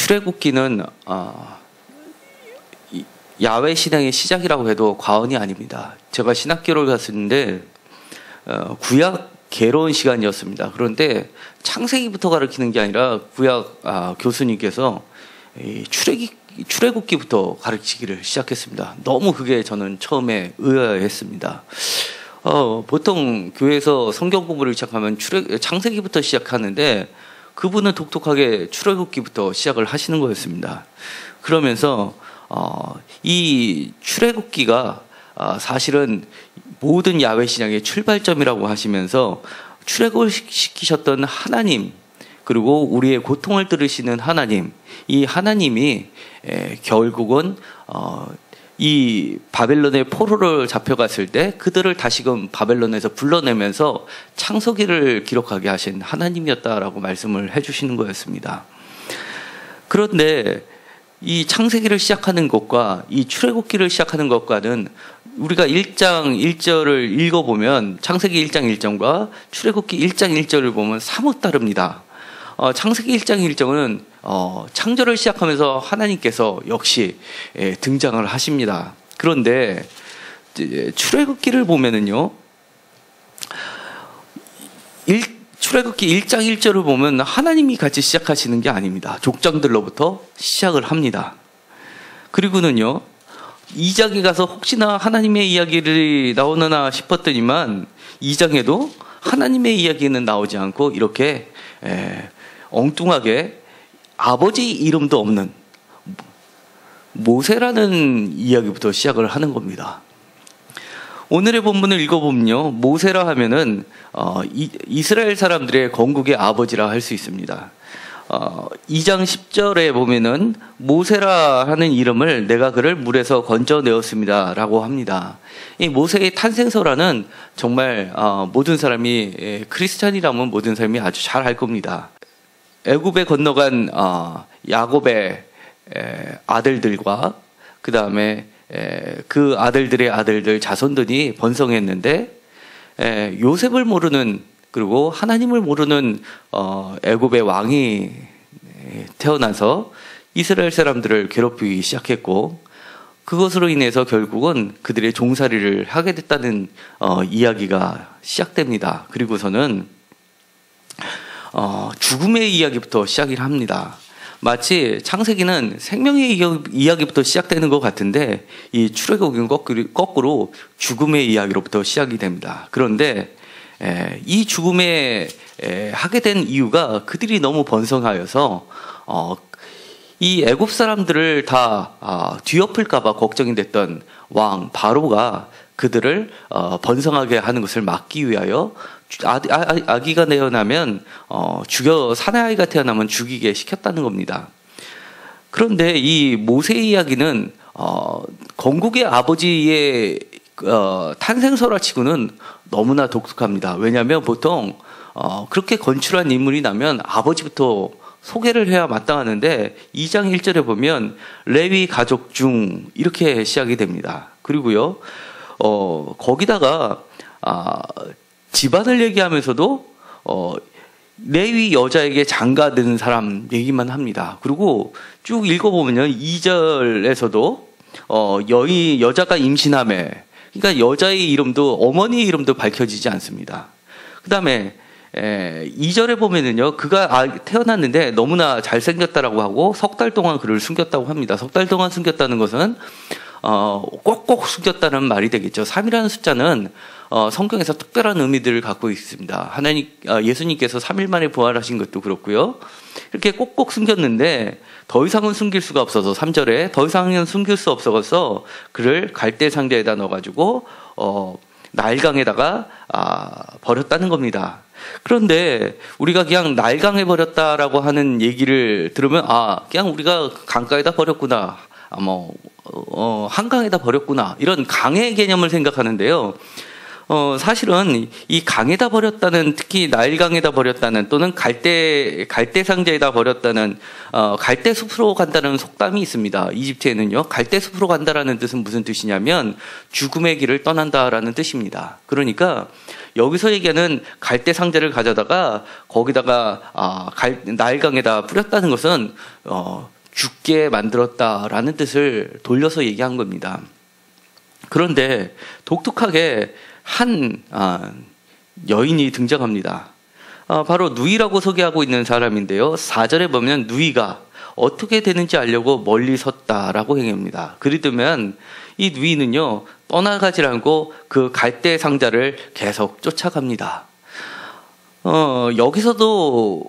출애굽기는 야훼 신앙의 시작이라고 해도 과언이 아닙니다. 제가 신학교를 갔었는데 구약 개론 시간이었습니다. 그런데 창세기부터 가르치는 게 아니라 구약 교수님께서 출애굽기부터 가르치기를 시작했습니다. 너무 그게 저는 처음에 의아했습니다. 보통 교회에서 성경 공부를 시작하면 창세기부터 시작하는데 그분은 독특하게 출애굽기부터 시작을 하시는 거였습니다. 그러면서 이 출애굽기가 사실은 모든 야훼 신앙의 출발점이라고 하시면서 출애굽시키셨던 하나님, 그리고 우리의 고통을 들으시는 하나님, 이 하나님이 결국은 이 바벨론의 포로를 잡혀갔을 때 그들을 다시금 바벨론에서 불러내면서 창세기를 기록하게 하신 하나님이었다라고 말씀을 해주시는 거였습니다. 그런데 이 창세기를 시작하는 것과 이 출애굽기를 시작하는 것과는 우리가 1장 1절을 읽어보면 창세기 1장 1절과 출애굽기 1장 1절을 보면 사뭇 다릅니다. 창세기 1장 1절은 창조를 시작하면서 하나님께서 역시 등장을 하십니다. 그런데 출애굽기를 보면은요, 출애굽기 1장 1절을 보면 하나님이 같이 시작하시는 게 아닙니다. 족장들로부터 시작을 합니다. 그리고는요, 2장에 가서 혹시나 하나님의 이야기를 나오나 싶었더니만 2장에도 하나님의 이야기는 나오지 않고 이렇게 엉뚱하게 아버지 이름도 없는 모세라는 이야기부터 시작을 하는 겁니다. 오늘의 본문을 읽어보면요, 모세라 하면은 이스라엘 사람들의 건국의 아버지라 할 수 있습니다. 2장 10절에 보면은 모세라 하는 이름을 내가 그를 물에서 건져내었습니다 라고 합니다. 이 모세의 탄생설화는 정말 모든 사람이 크리스찬이라면 모든 사람이 아주 잘 알 겁니다. 애굽에 건너간 야곱의 아들들과 그 다음에 그 아들들의 아들들 자손들이 번성했는데 요셉을 모르는, 그리고 하나님을 모르는 애굽의 왕이 태어나서 이스라엘 사람들을 괴롭히기 시작했고, 그것으로 인해서 결국은 그들의 종살이를 하게 됐다는 이야기가 시작됩니다. 그리고서는 죽음의 이야기부터 시작을 합니다. 마치 창세기는 생명의 이야기부터 시작되는 것 같은데 이 출애굽은 거꾸로 죽음의 이야기로부터 시작이 됩니다. 그런데 이 죽음에 하게 된 이유가 그들이 너무 번성하여서 이 애굽 사람들을 다 뒤엎을까봐 걱정이 됐던 왕 바로가 그들을 번성하게 하는 것을 막기 위하여 아기가 태어나면 사내아이가 태어나면 죽이게 시켰다는 겁니다. 그런데 이 모세의 이야기는 건국의 아버지의 탄생설화치고는 너무나 독특합니다. 왜냐하면 보통 그렇게 건출한 인물이 나면 아버지부터 소개를 해야 마땅하는데 2장 1절에 보면 레위 가족 중 이렇게 시작이 됩니다. 그리고요, 거기다가 집안을 얘기하면서도 레위 여자에게 장가든 사람 얘기만 합니다. 그리고 쭉 읽어보면 2절에서도 여자가 임신함에, 그러니까 여자의 이름도 어머니의 이름도 밝혀지지 않습니다. 그 다음에 2절에 보면은요, 그가 태어났는데 너무나 잘생겼다라고 하고 석 달 동안 그를 숨겼다고 합니다. 석 달 동안 숨겼다는 것은 꼭꼭 숨겼다는 말이 되겠죠. 3이라는 숫자는 성경에서 특별한 의미들을 갖고 있습니다. 예수님께서 3일 만에 부활하신 것도 그렇고요. 이렇게 꼭꼭 숨겼는데 더 이상은 숨길 수가 없어서 3절에 더 이상은 숨길 수 없어서 그를 갈대 상자에다 넣어가지고 나일강에다가 버렸다는 겁니다. 그런데 우리가 그냥 나일강에 버렸다라고 하는 얘기를 들으면 그냥 우리가 강가에다 버렸구나, 한강에다 버렸구나, 이런 강의 개념을 생각하는데요. 사실은 이 강에다 버렸다는, 특히 나일강에다 버렸다는, 또는 갈대 상자에다 버렸다는, 갈대 숲으로 간다는 속담이 있습니다. 이집트에는요, 갈대 숲으로 간다라는 뜻은 무슨 뜻이냐면 죽음의 길을 떠난다라는 뜻입니다. 그러니까 여기서 얘기하는 갈대 상자를 가져다가 거기다가 나일강에다 뿌렸다는 것은 죽게 만들었다라는 뜻을 돌려서 얘기한 겁니다. 그런데 독특하게 한 여인이 등장합니다. 바로 누이라고 소개하고 있는 사람인데요. 4절에 보면 누이가 어떻게 되는지 알려고 멀리 섰다라고 얘기합니다. 그러면 이 누이는요, 떠나가지 않고 그 갈대 상자를 계속 쫓아갑니다. 여기서도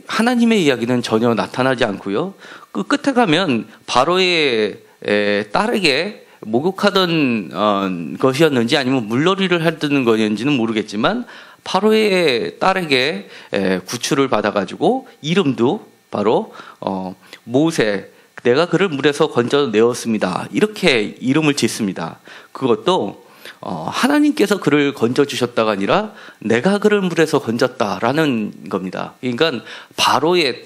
하나님의 이야기는 전혀 나타나지 않고요. 그 끝에 가면 바로의 딸에게 목욕하던 것이었는지 아니면 물놀이를 하던 것이었는지는 모르겠지만 바로의 딸에게 구출을 받아가지고 이름도 바로 모세, 내가 그를 물에서 건져내었습니다. 이렇게 이름을 짓습니다. 그것도 하나님께서 그를 건져주셨다가 아니라 내가 그를 물에서 건졌다라는 겁니다. 그러니까 파라오의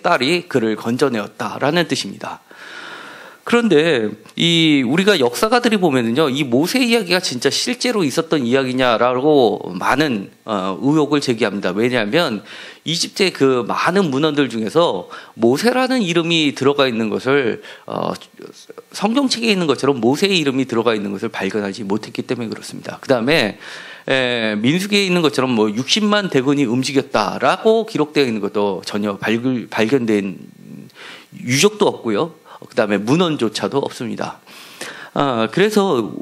딸이 그를 건져내었다라는 뜻입니다. 그런데 우리가 역사가들이 보면은요, 이 모세 이야기가 진짜 실제로 있었던 이야기냐라고 많은 의혹을 제기합니다. 왜냐하면 이집트의 그 많은 문헌들 중에서 모세라는 이름이 들어가 있는 것을 성경책에 있는 것처럼 모세의 이름이 들어가 있는 것을 발견하지 못했기 때문에 그렇습니다. 그 다음에 민수기에 있는 것처럼 60만 대군이 움직였다라고 기록되어 있는 것도 전혀 발견된 유적도 없고요. 그 다음에 문헌조차도 없습니다. 그래서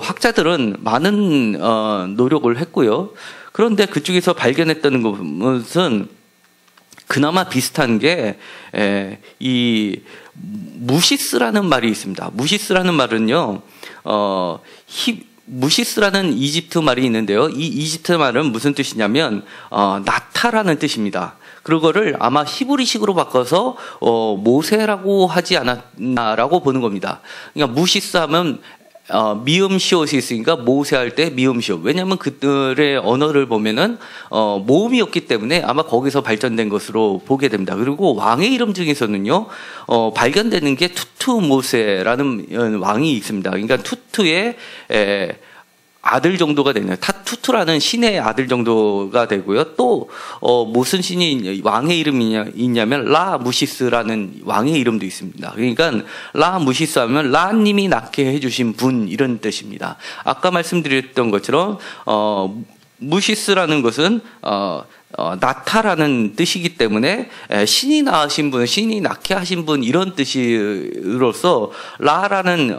학자들은 많은 노력을 했고요. 그런데 그쪽에서 발견했다는 것은 그나마 비슷한 게 이 무시스라는 말이 있습니다. 무시스라는 말은요, 무시스라는 이집트 말이 있는데요. 이 이집트 말은 무슨 뜻이냐면 나타라는 뜻입니다. 그거를 아마 히브리식으로 바꿔서 모세라고 하지 않았나라고 보는 겁니다. 그러니까 무시스 하면 미음 시옷이 있으니까 모세 할 때 미음 시옷. 왜냐하면 그들의 언어를 보면은 모음이 없기 때문에 아마 거기서 발전된 것으로 보게 됩니다. 그리고 왕의 이름 중에서는요, 발견되는 게 투투 모세라는 왕이 있습니다. 그러니까 투투의 아들 정도가 되네요. 투투라는 신의 아들 정도가 되고요. 또 무슨 신이 왕의 이름이 있냐면 라 무시스라는 왕의 이름도 있습니다. 그러니까 라 무시스 하면 라님이 낳게 해주신 분, 이런 뜻입니다. 아까 말씀드렸던 것처럼 무시스라는 것은 나타라는 뜻이기 때문에 신이 낳으신 분, 신이 낳게 하신 분, 이런 뜻으로서 라라는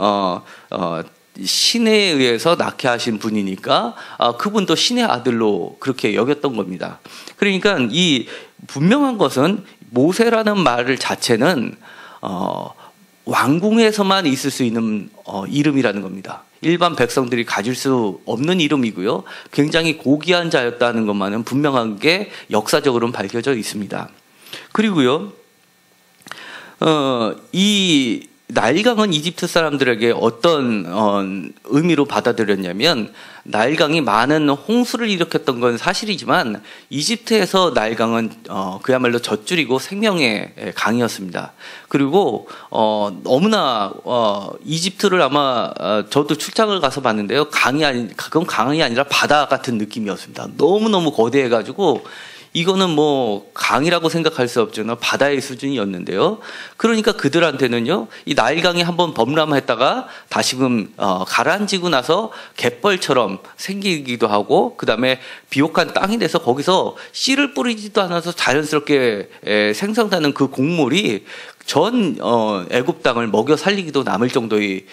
신에 의해서 낳게 하신 분이니까 그분도 신의 아들로 그렇게 여겼던 겁니다. 그러니까 이 분명한 것은 모세라는 말 자체는 왕궁에서만 있을 수 있는 이름이라는 겁니다. 일반 백성들이 가질 수 없는 이름이고요. 굉장히 고귀한 자였다는 것만은 분명하게 역사적으로는 밝혀져 있습니다. 그리고요, 이 나일강은 이집트 사람들에게 어떤 의미로 받아들였냐면, 나일강이 많은 홍수를 일으켰던 건 사실이지만 이집트에서 나일강은 그야말로 젖줄이고 생명의 강이었습니다. 그리고 너무나 이집트를 아마 저도 출장을 가서 봤는데요, 그건 강이 아니라 바다 같은 느낌이었습니다. 너무너무 거대해가지고 이거는 뭐 강이라고 생각할 수 없죠. 바다의 수준이었는데요. 그러니까 그들한테는요, 이 나일강이 한번 범람했다가 다시금 가라앉히고 나서 갯벌처럼 생기기도 하고, 그 다음에 비옥한 땅이 돼서 거기서 씨를 뿌리지도 않아서 자연스럽게 생성되는 그 곡물이 전 애굽 땅을 먹여 살리기도 남을 정도의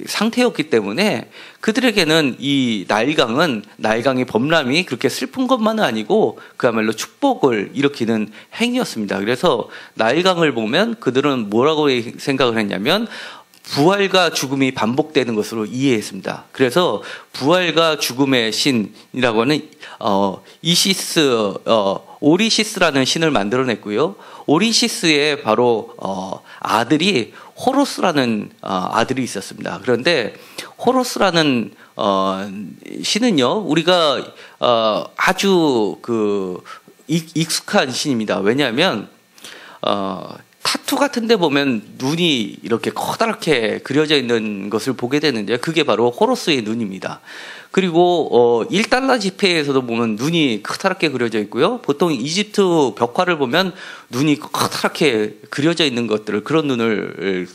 상태였기 때문에 그들에게는 이 나일강의 범람이 그렇게 슬픈 것만은 아니고 그야말로 축복을 일으키는 행위였습니다. 그래서 나일강을 보면 그들은 뭐라고 생각을 했냐면 부활과 죽음이 반복되는 것으로 이해했습니다. 그래서 부활과 죽음의 신이라고 하는 오리시스라는 신을 만들어냈고요. 오리시스의 바로 아들이 호로스라는 아들이 있었습니다. 그런데 호로스라는 신은요, 우리가 익숙한 신입니다. 왜냐하면 수트 같은 데 보면 눈이 이렇게 커다랗게 그려져 있는 것을 보게 되는데 그게 바로 호루스의 눈입니다. 그리고 1달러 지폐에서도 보면 눈이 커다랗게 그려져 있고요. 보통 이집트 벽화를 보면 눈이 커다랗게 그려져 있는 것들을 그런 눈을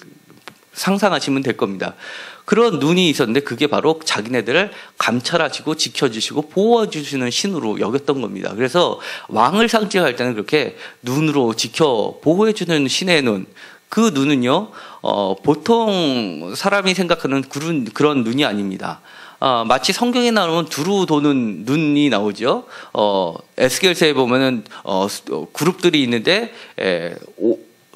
상상하시면 될 겁니다. 그런 눈이 있었는데 그게 바로 자기네들을 감찰하시고 지켜주시고 보호해주시는 신으로 여겼던 겁니다. 그래서 왕을 상징할 때는 그렇게 눈으로 지켜 보호해주는 신의 눈, 그 눈은요 보통 사람이 생각하는 그런 눈이 아닙니다. 마치 성경에 나오면 두루 도는 눈이 나오죠. 에스겔서에 보면은 그룹들이 있는데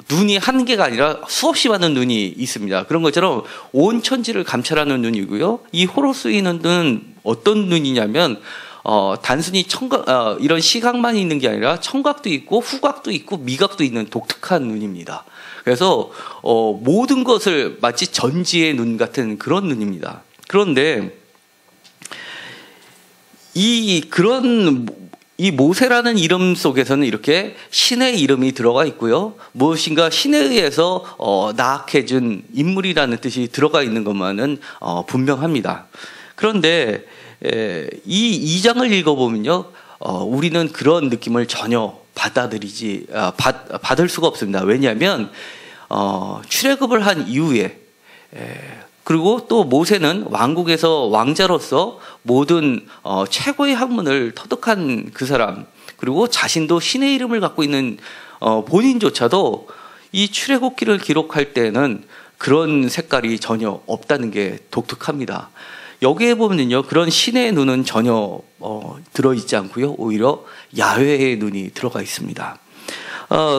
눈이 한 개가 아니라 수없이 많은 눈이 있습니다. 그런 것처럼 온 천지를 감찰하는 눈이고요. 이 호루스의 눈은 어떤 눈이냐면 단순히 이런 시각만 있는 게 아니라 청각도 있고 후각도 있고 미각도 있는 독특한 눈입니다. 그래서 모든 것을 마치 전지의 눈 같은 그런 눈입니다. 그런데 이 모세라는 이름 속에서는 이렇게 신의 이름이 들어가 있고요. 무엇인가 신에 의해서 나악해진 인물이라는 뜻이 들어가 있는 것만은 분명합니다. 그런데 이 2장을 읽어보면요, 우리는 그런 느낌을 전혀 받을 수가 없습니다. 왜냐하면 출애굽을 한 이후에 그리고 또 모세는 왕국에서 왕자로서 모든 최고의 학문을 터득한 그 사람, 그리고 자신도 신의 이름을 갖고 있는 본인조차도 이 출애굽기를 기록할 때는 그런 색깔이 전혀 없다는 게 독특합니다. 여기에 보면요, 그런 신의 눈은 전혀 들어있지 않고요, 오히려 야훼의 눈이 들어가 있습니다.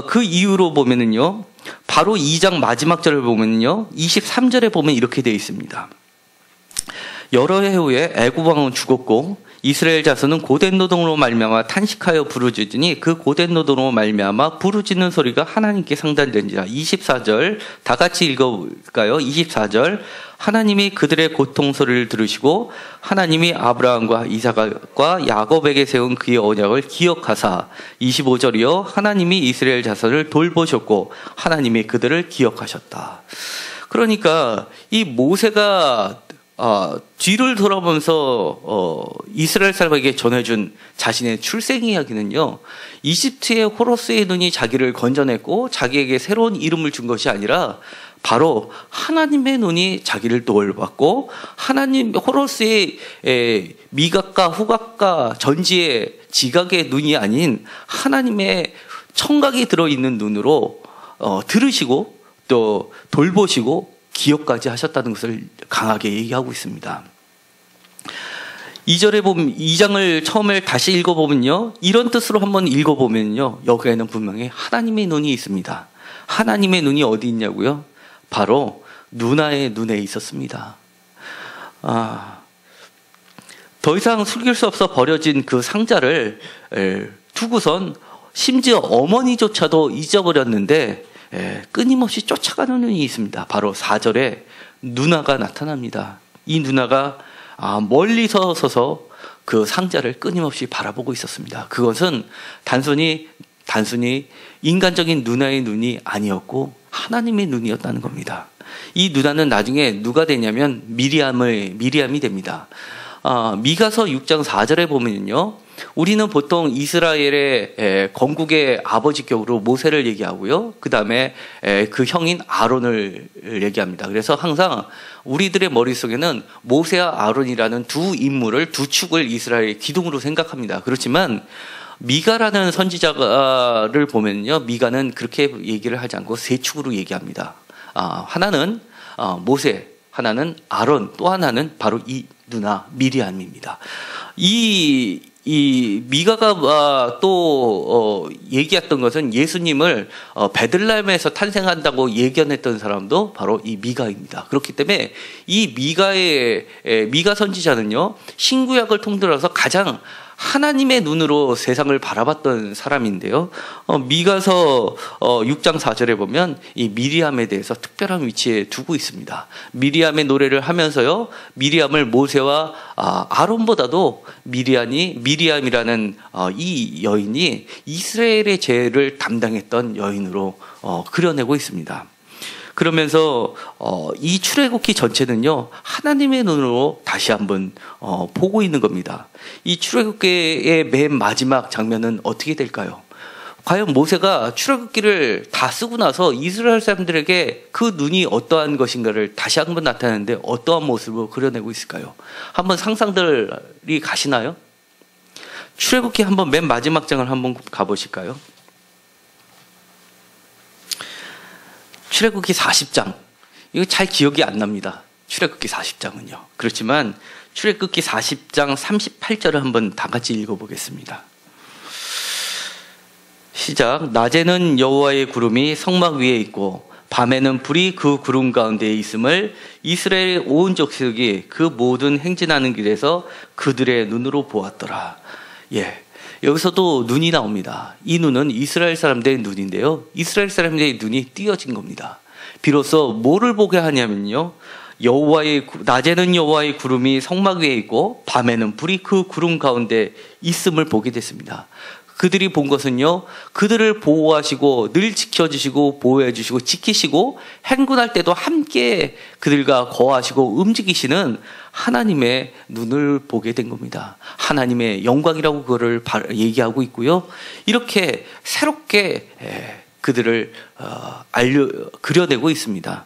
그 이유로 보면은요, 바로 2장 마지막 절을 보면요, 23절에 보면 이렇게 되어 있습니다. 여러 해 후에 애굽 왕은 죽었고 이스라엘 자손은 고된 노동으로 말미암아 탄식하여 부르짖으니 그 고된 노동으로 말미암아 부르짖는 소리가 하나님께 상달된지라. 24절 다 같이 읽어볼까요? 24절 하나님이 그들의 고통 소리를 들으시고 하나님이 아브라함과 이삭과 야곱에게 세운 그의 언약을 기억하사. 25절이요 하나님이 이스라엘 자손을 돌보셨고 하나님이 그들을 기억하셨다. 그러니까 이 모세가 뒤를 돌아보면서 이스라엘 사람에게 전해준 자신의 출생 이야기는요, 이집트의 호루스의 눈이 자기를 건져냈고 자기에게 새로운 이름을 준 것이 아니라 바로 하나님의 눈이 자기를 돌봤고 하나님 호루스의 미각과 후각과 전지의 지각의 눈이 아닌 하나님의 청각이 들어있는 눈으로 들으시고 또 돌보시고 기억까지 하셨다는 것을 강하게 얘기하고 있습니다. 2절에 보면 2장을 처음에 다시 읽어보면요, 이런 뜻으로 한번 읽어보면요, 여기에는 분명히 하나님의 눈이 있습니다. 하나님의 눈이 어디 있냐고요? 바로 누나의 눈에 있었습니다. 더 이상 숨길 수 없어 버려진 그 상자를 두고선 심지어 어머니조차도 잊어버렸는데 끊임없이 쫓아가는 눈이 있습니다. 바로 4절에 누나가 나타납니다. 이 누나가 멀리서 서서 그 상자를 끊임없이 바라보고 있었습니다. 그것은 단순히 인간적인 누나의 눈이 아니었고 하나님의 눈이었다는 겁니다. 이 누나는 나중에 누가 되냐면 미리암이 됩니다. 미가서 6장 4절에 보면요, 우리는 보통 이스라엘의 건국의 아버지격으로 모세를 얘기하고요, 그 다음에 그 형인 아론을 얘기합니다. 그래서 항상 우리들의 머릿속에는 모세와 아론이라는 두 인물을, 두 축을 이스라엘의 기둥으로 생각합니다. 그렇지만 미가라는 선지자를 보면요, 미가는 그렇게 얘기를 하지 않고 세 축으로 얘기합니다. 하나는 모세, 하나는 아론, 또 하나는 바로 이 누나 미리암입니다. 이 미가가 또 얘기했던 것은 예수님을 베들레헴에서 탄생한다고 예견했던 사람도 바로 이 미가입니다. 그렇기 때문에 이 미가 선지자는요, 신구약을 통틀어서 가장 하나님의 눈으로 세상을 바라봤던 사람인데요. 미가서 6장 4절에 보면 이 미리암에 대해서 특별한 위치에 두고 있습니다. 미리암의 노래를 하면서요, 미리암을 모세와 아론보다도 미리암이라는 이 여인이 이스라엘의 죄를 담당했던 여인으로 그려내고 있습니다. 그러면서 이 출애굽기 전체는요, 하나님의 눈으로 다시 한번 보고 있는 겁니다. 이 출애굽기의 맨 마지막 장면은 어떻게 될까요? 과연 모세가 출애굽기를 다 쓰고 나서 이스라엘 사람들에게 그 눈이 어떠한 것인가를 다시 한번 나타내는데 어떠한 모습으로 그려내고 있을까요? 한번 상상들이 가시나요? 출애굽기 한번 맨 마지막 장을 한번 가보실까요? 출애굽기 40장, 이거 잘 기억이 안 납니다. 출애굽기 40장은요. 그렇지만 출애굽기 40장 38절을 한번 다 같이 읽어보겠습니다. 시작. 낮에는 여호와의 구름이 성막 위에 있고 밤에는 불이 그 구름 가운데에 있음을 이스라엘 온 족속이 그 모든 행진하는 길에서 그들의 눈으로 보았더라. 예. 여기서도 눈이 나옵니다. 이 눈은 이스라엘 사람들의 눈인데요. 이스라엘 사람들의 눈이 띄어진 겁니다. 비로소 뭐를 보게 하냐면요, 낮에는 여호와의 구름이 성막 위에 있고 밤에는 불이 그 구름 가운데 있음을 보게 됐습니다. 그들이 본 것은요, 그들을 보호하시고 늘 지켜주시고 보호해주시고 지키시고 행군할 때도 함께 그들과 거하시고 움직이시는 하나님의 눈을 보게 된 겁니다. 하나님의 영광이라고 그거를 얘기하고 있고요. 이렇게 새롭게 그들을 그려내고 있습니다.